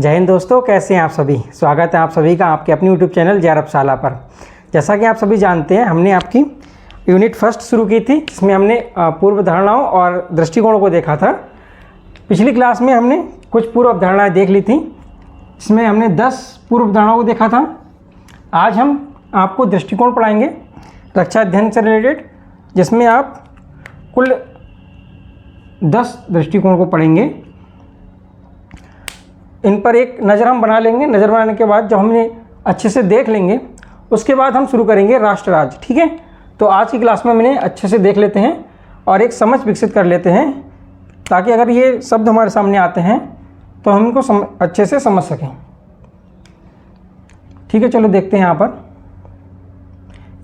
जय हिंद दोस्तों, कैसे हैं आप सभी। स्वागत है आप सभी का आपके अपनी यूट्यूब चैनल जेआरएफ शाला पर। जैसा कि आप सभी जानते हैं, हमने आपकी यूनिट फर्स्ट शुरू की थी, जिसमें हमने पूर्व धारणाओं और दृष्टिकोणों को देखा था। पिछली क्लास में हमने कुछ पूर्व अवधारणाएँ देख ली थी, इसमें हमने 10 पूर्व अवधारणाओं को देखा था। आज हम आपको दृष्टिकोण पढ़ाएंगे रक्षा अध्ययन से रिलेटेड, जिसमें आप कुल 10 दृष्टिकोण को पढ़ेंगे। इन पर एक नज़र हम बना लेंगे। नज़र बनाने के बाद जब हमने अच्छे से देख लेंगे, उसके बाद हम शुरू करेंगे राष्ट्र राज्य। ठीक है, तो आज की क्लास में मैंने अच्छे से देख लेते हैं और एक समझ विकसित कर लेते हैं, ताकि अगर ये शब्द हमारे सामने आते हैं तो हम इनको अच्छे से समझ सकें। ठीक है, चलो देखते हैं। यहाँ पर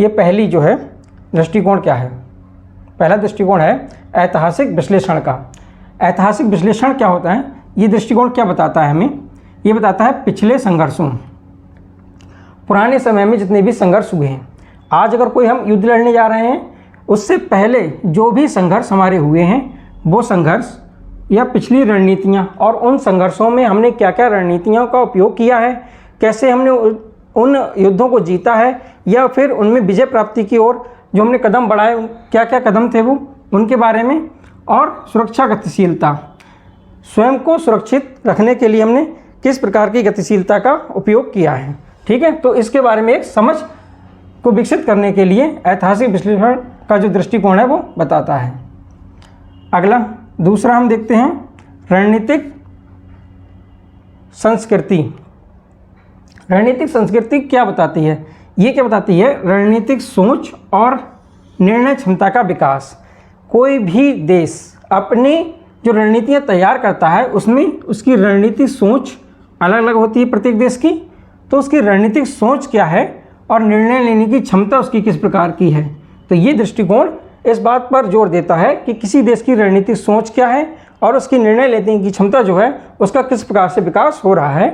ये पहली जो है दृष्टिकोण क्या है। पहला दृष्टिकोण है ऐतिहासिक विश्लेषण का। ऐतिहासिक विश्लेषण क्या होता है, ये दृष्टिकोण क्या बताता है हमें? ये बताता है पिछले संघर्षों, पुराने समय में जितने भी संघर्ष हुए हैं, आज अगर कोई हम युद्ध लड़ने जा रहे हैं, उससे पहले जो भी संघर्ष हमारे हुए हैं, वो संघर्ष या पिछली रणनीतियाँ, और उन संघर्षों में हमने क्या क्या रणनीतियों का उपयोग किया है, कैसे हमने उन युद्धों को जीता है, या फिर उनमें विजय प्राप्ति की ओर जो हमने कदम बढ़ाए, क्या क्या कदम थे वो, उनके बारे में। और सुरक्षा गतिशीलता, स्वयं को सुरक्षित रखने के लिए हमने किस प्रकार की गतिशीलता का उपयोग किया है। ठीक है, तो इसके बारे में एक समझ को विकसित करने के लिए ऐतिहासिक विश्लेषण का जो दृष्टिकोण है वो बताता है। अगला दूसरा हम देखते हैं रणनीतिक संस्कृति। रणनीतिक संस्कृति क्या बताती है? ये क्या बताती है? रणनीतिक सोच और निर्णय क्षमता का विकास। कोई भी देश अपनी जो रणनीतियाँ तैयार करता है, उसमें उसकी रणनीतिक सोच अलग अलग होती है प्रत्येक देश की। तो उसकी रणनीतिक सोच क्या है और निर्णय लेने की क्षमता उसकी किस प्रकार की है। तो ये दृष्टिकोण इस बात पर जोर देता है कि किसी देश की रणनीतिक सोच क्या है और उसकी निर्णय लेने की क्षमता जो है उसका किस प्रकार से विकास हो रहा है।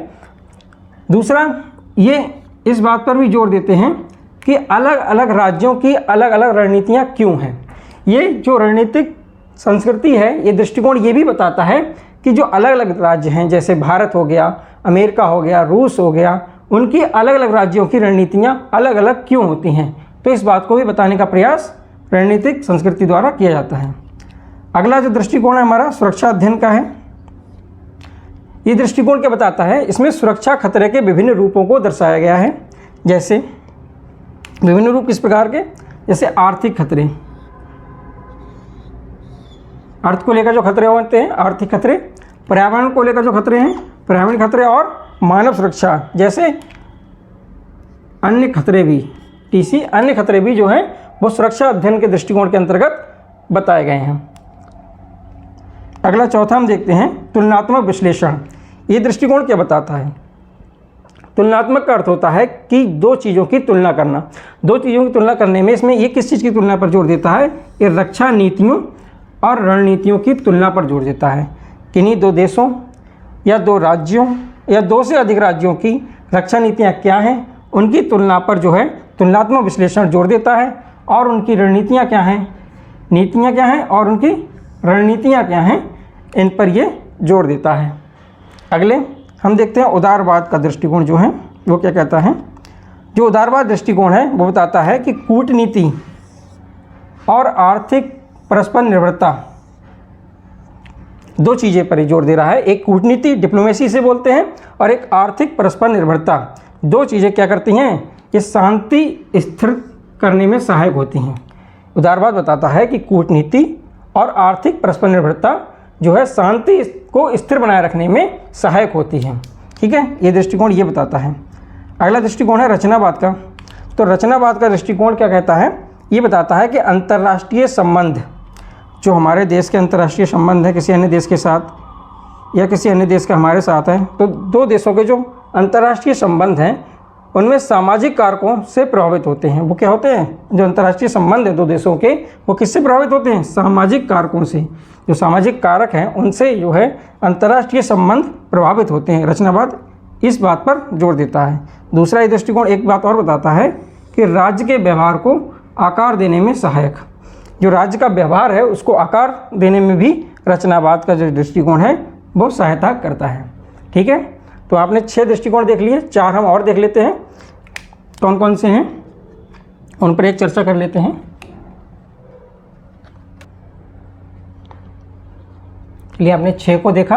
दूसरा, ये इस बात पर भी जोर देते हैं कि अलग अलग राज्यों की अलग अलग रणनीतियाँ क्यों हैं। ये जो रणनीतिक संस्कृति है, ये दृष्टिकोण ये भी बताता है कि जो अलग अलग राज्य हैं, जैसे भारत हो गया, अमेरिका हो गया, रूस हो गया, उनकी अलग अलग राज्यों की रणनीतियाँ अलग अलग क्यों होती हैं। तो इस बात को भी बताने का प्रयास रणनीतिक संस्कृति द्वारा किया जाता है। अगला जो दृष्टिकोण है हमारा सुरक्षा अध्ययन का है। ये दृष्टिकोण क्या बताता है? इसमें सुरक्षा खतरे के विभिन्न रूपों को दर्शाया गया है। जैसे विभिन्न रूप किस प्रकार के? जैसे आर्थिक खतरे, अर्थ को लेकर जो खतरे होते हैं आर्थिक खतरे, पर्यावरण को लेकर जो खतरे हैं पर्यावरण खतरे, और मानव सुरक्षा जैसे अन्य खतरे भी, टीसी अन्य खतरे भी जो हैं वो सुरक्षा अध्ययन के दृष्टिकोण के अंतर्गत बताए गए हैं। अगला चौथा हम देखते हैं तुलनात्मक विश्लेषण। ये दृष्टिकोण क्या बताता है? तुलनात्मक का अर्थ होता है कि दो चीज़ों की तुलना करना। दो चीज़ों की तुलना करने में इसमें ये किस चीज़ की तुलना पर जोर देता है? ये रक्षा नीतियों और रणनीतियों की तुलना पर जोर देता है। किन्हीं दो देशों या दो राज्यों या दो से अधिक राज्यों की रक्षा नीतियाँ क्या हैं, उनकी तुलना पर जो है तुलनात्मक विश्लेषण जोर देता है, और उनकी रणनीतियाँ क्या हैं, नीतियाँ क्या हैं और उनकी रणनीतियाँ क्या हैं, इन पर ये जोर देता है। अगले हम देखते हैं उदारवाद का दृष्टिकोण जो है वो क्या कहता है। जो उदारवाद दृष्टिकोण है वो बताता है कि कूटनीति और आर्थिक परस्पर निर्भरता, दो चीज़ें पर ही जोर दे रहा है। एक कूटनीति, डिप्लोमेसी से बोलते हैं, और एक आर्थिक परस्पर निर्भरता। दो चीज़ें क्या करती हैं? ये शांति स्थिर करने में सहायक होती हैं। उदारवाद बताता है कि कूटनीति और आर्थिक परस्पर निर्भरता जो है शांति को स्थिर बनाए रखने में सहायक होती है। ठीक है, ये दृष्टिकोण ये बताता है। अगला दृष्टिकोण है रचनावाद का। तो रचनावाद का दृष्टिकोण क्या कहता है? ये बताता है कि अंतर्राष्ट्रीय संबंध, जो हमारे देश के अंतर्राष्ट्रीय संबंध है किसी अन्य देश के साथ या किसी अन्य देश का हमारे साथ है, तो दो देशों के जो अंतर्राष्ट्रीय संबंध हैं उनमें सामाजिक कारकों से प्रभावित होते हैं। वो क्या होते हैं? जो अंतर्राष्ट्रीय संबंध है दो देशों के, वो किससे प्रभावित होते हैं? सामाजिक कारकों से। जो सामाजिक कारक हैं उनसे जो है अंतर्राष्ट्रीय संबंध प्रभावित होते हैं। रचनावाद इस बात पर जोर देता है। दूसरा ये दृष्टिकोण एक बात और बताता है कि राज्य के व्यवहार को आकार देने में सहायक, जो राज्य का व्यवहार है उसको आकार देने में भी रचनावाद का जो दृष्टिकोण है वो सहायता करता है। ठीक है, तो आपने 6 दृष्टिकोण देख लिए, 4 हम और देख लेते हैं कौन कौन से हैं, उन पर एक चर्चा कर लेते हैं। चलिए आपने 6 को देखा,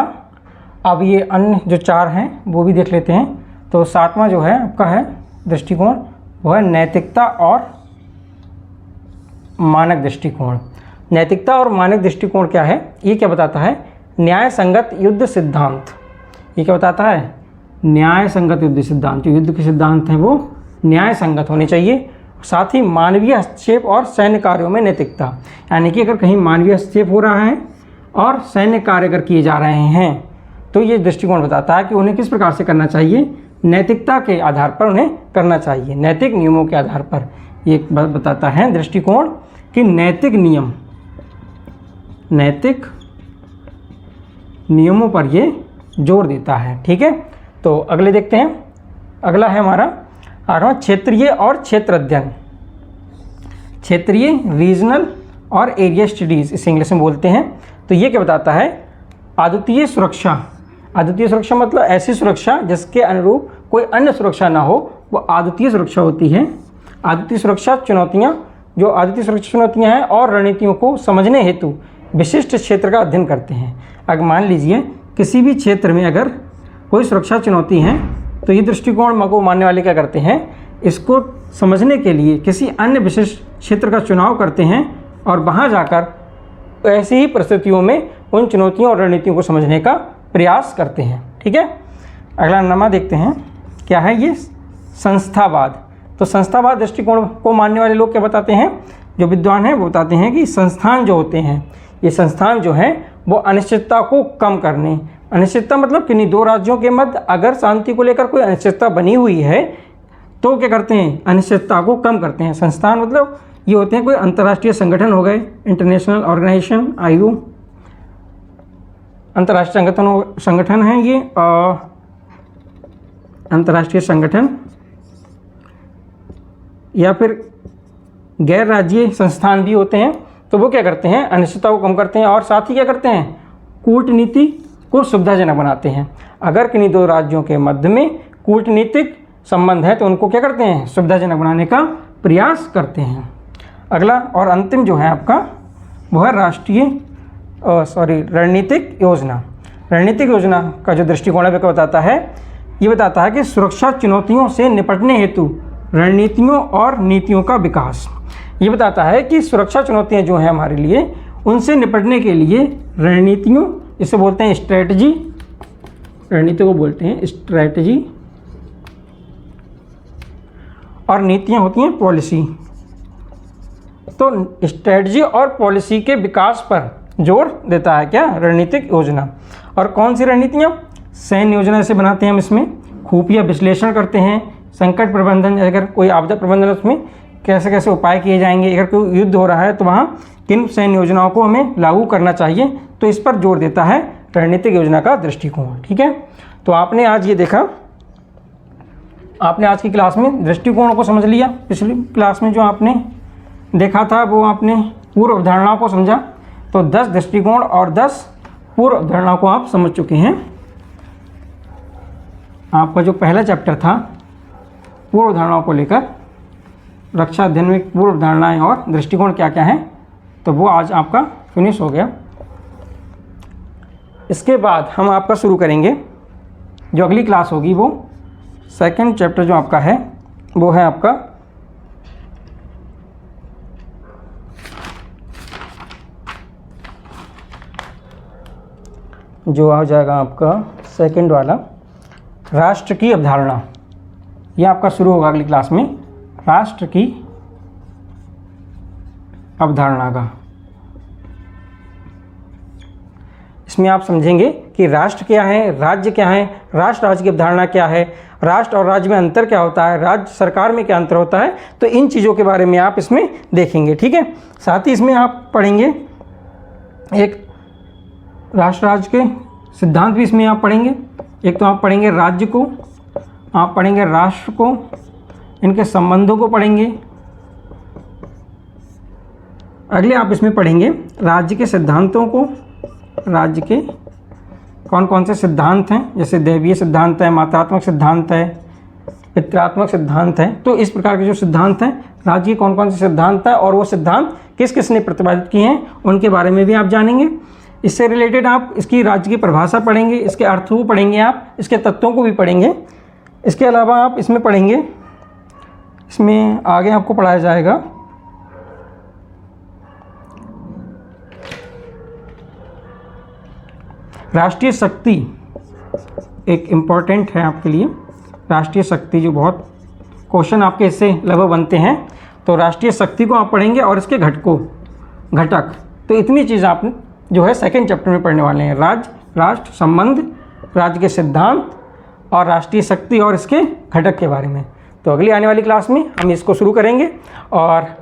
अब ये अन्य जो 4 हैं वो भी देख लेते हैं। तो 7वां जो है आपका है दृष्टिकोण, वो है नैतिकता और मानक दृष्टिकोण। नैतिकता और मानक दृष्टिकोण क्या है, ये क्या बताता है, न्याय संगत युद्ध सिद्धांत। ये क्या बताता है, न्याय संगत युद्ध सिद्धांत। जो युद्ध के सिद्धांत हैं वो न्याय संगत होने चाहिए। साथ ही मानवीय हस्तक्षेप और सैन्य कार्यों में नैतिकता, यानी कि अगर कहीं मानवीय हस्तक्षेप हो रहा है और सैन्य कार्य अगर किए जा रहे हैं तो ये दृष्टिकोण बताता है कि उन्हें किस प्रकार से करना चाहिए, नैतिकता के आधार पर उन्हें करना चाहिए, नैतिक नियमों के आधार पर। ये बताता है दृष्टिकोण कि नैतिक नियमों पर ये जोर देता है। ठीक है, तो अगले देखते हैं। अगला है हमारा 8वां क्षेत्रीय और क्षेत्र अध्ययन। क्षेत्रीय, रीजनल और एरिया स्टडीज़, इसे इंग्लिश में बोलते हैं। तो ये क्या बताता है, अद्वितीय सुरक्षा। अद्वितीय सुरक्षा मतलब ऐसी सुरक्षा जिसके अनुरूप कोई अन्य सुरक्षा ना हो, वो अद्वितीय सुरक्षा होती है। अद्वितीय सुरक्षा चुनौतियाँ, जो अद्वितीय सुरक्षा चुनौतियाँ हैं और रणनीतियों को समझने हेतु विशिष्ट क्षेत्र का अध्ययन करते हैं। अगर मान लीजिए किसी भी क्षेत्र में अगर कोई सुरक्षा चुनौती है तो ये दृष्टिकोण को मानने वाले क्या करते हैं, इसको समझने के लिए किसी अन्य विशिष्ट क्षेत्र का चुनाव करते हैं और वहाँ जाकर ऐसी ही परिस्थितियों में उन चुनौतियों और रणनीतियों को समझने का प्रयास करते हैं। ठीक है, अगला नामा देखते हैं, क्या है ये, संस्थावाद। तो संस्थावाद दृष्टिकोण को मानने वाले लोग क्या बताते हैं, जो विद्वान हैं वो बताते हैं कि संस्थान जो होते हैं, ये संस्थान जो हैं वो अनिश्चितता को कम करने, अनिश्चितता मतलब किन्हीं दो राज्यों के मध्य अगर शांति को लेकर कोई अनिश्चितता बनी हुई है तो क्या करते हैं, अनिश्चितता को कम करते हैं। संस्थान मतलब ये होते हैं कोई अंतर्राष्ट्रीय संगठन हो गए, इंटरनेशनल ऑर्गेनाइजेशन, आयु अंतर्राष्ट्रीय संगठन है ये, अंतर्राष्ट्रीय संगठन, या फिर गैर राज्यीय संस्थान भी होते हैं। तो वो क्या करते हैं, अनिश्चितता को कम करते हैं और साथ ही क्या करते हैं, कूटनीति को सुविधाजनक बनाते हैं। अगर किन्हीं दो राज्यों के मध्य में कूटनीतिक संबंध है तो उनको क्या करते हैं, सुविधाजनक बनाने का प्रयास करते हैं। अगला और अंतिम जो है आपका वो है रणनीतिक योजना। रणनीतिक योजना का जो दृष्टिकोण है वो क्या बताता है, ये बताता है कि सुरक्षा चुनौतियों से निपटने हेतु रणनीतियों और नीतियों का विकास। ये बताता है कि सुरक्षा चुनौतियां जो हैं हमारे लिए, उनसे निपटने के लिए रणनीतियों, इसे बोलते हैं स्ट्रैटेजी, रणनीति को बोलते हैं स्ट्रैटेजी, और नीतियां होती हैं पॉलिसी। तो स्ट्रैटेजी और पॉलिसी के विकास पर जोर देता है क्या, रणनीतिक योजना। और कौन सी रणनीतियाँ, सैन्य योजना से बनाते हैं हम, इसमें खुफिया विश्लेषण करते हैं, संकट प्रबंधन, अगर कोई आपदा प्रबंधन उसमें कैसे कैसे उपाय किए जाएंगे, अगर कोई युद्ध हो रहा है तो वहाँ किन सैन्य योजनाओं को हमें लागू करना चाहिए, तो इस पर जोर देता है रणनीतिक योजना का दृष्टिकोण। ठीक है, तो आपने आज ये देखा, आपने आज की क्लास में दृष्टिकोणों को समझ लिया। पिछली क्लास में जो आपने देखा था वो आपने पूर्व अवधारणाओं को समझा, तो 10 दृष्टिकोण और 10 पूर्व अवधारणाओं को आप समझ चुके हैं। आपका जो पहला चैप्टर था पूर्व अवधारणाओं को लेकर, रक्षा अध्ययन में पूर्व अवधारणाएं और दृष्टिकोण क्या क्या हैं, तो वो आज आपका फिनिश हो गया। इसके बाद हम आपका शुरू करेंगे, जो अगली क्लास होगी वो सेकंड चैप्टर जो आपका है वो है आपका जो आ जाएगा आपका सेकंड वाला, राष्ट्र की अवधारणा। ये आपका शुरू होगा अगली क्लास में, राष्ट्र की अवधारणा का। इसमें आप समझेंगे कि राष्ट्र क्या है, राज्य क्या है, राष्ट्र राज्य की अवधारणा क्या है, राष्ट्र और राज्य में अंतर क्या होता है, राज्य सरकार में क्या अंतर होता है, तो इन चीज़ों के बारे में आप इसमें देखेंगे। ठीक है, साथ ही इसमें आप पढ़ेंगे एक राष्ट्र राज्य के सिद्धांत भी इसमें आप पढ़ेंगे। एक तो आप पढ़ेंगे राज्य को, आप पढ़ेंगे राष्ट्र को, इनके संबंधों को पढ़ेंगे। अगले आप इसमें पढ़ेंगे राज्य के सिद्धांतों को, राज्य के कौन कौन से सिद्धांत हैं, जैसे दैवीय सिद्धांत है, मात्रात्मक सिद्धांत है, पितृत्मक सिद्धांत है। तो इस प्रकार के जो सिद्धांत हैं, राज्य के कौन कौन से सिद्धांत है और वो सिद्धांत किस किस ने प्रतिपादित किए हैं, उनके बारे में भी आप जानेंगे। इससे रिलेटेड आप इसकी राज्य की परिभाषा पढ़ेंगे, इसके अर्थ को पढ़ेंगे, आप इसके तत्वों को भी पढ़ेंगे। इसके अलावा आप इसमें पढ़ेंगे, इसमें आगे आपको पढ़ाया जाएगा राष्ट्रीय शक्ति, एक इम्पॉर्टेंट है आपके लिए राष्ट्रीय शक्ति, जो बहुत क्वेश्चन आपके इससे लगभग बनते हैं। तो राष्ट्रीय शक्ति को आप पढ़ेंगे और इसके घटक। तो इतनी चीज़ आप जो है सेकंड चैप्टर में पढ़ने वाले हैं, राज्य, राष्ट्र संबंध, राज्य के सिद्धांत और राष्ट्रीय शक्ति और इसके घटक के बारे में। तो अगली आने वाली क्लास में हम इसको शुरू करेंगे और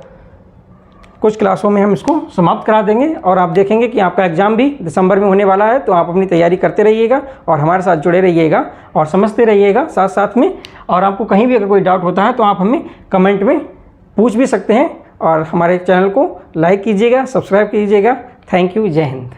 कुछ क्लासों में हम इसको समाप्त करा देंगे। और आप देखेंगे कि आपका एग्ज़ाम भी दिसंबर में होने वाला है, तो आप अपनी तैयारी करते रहिएगा और हमारे साथ जुड़े रहिएगा और समझते रहिएगा साथ साथ में। और आपको कहीं भी अगर कोई डाउट होता है तो आप हमें कमेंट में पूछ भी सकते हैं। और हमारे चैनल को लाइक कीजिएगा, सब्सक्राइब कीजिएगा। थैंक यू, जय हिंद।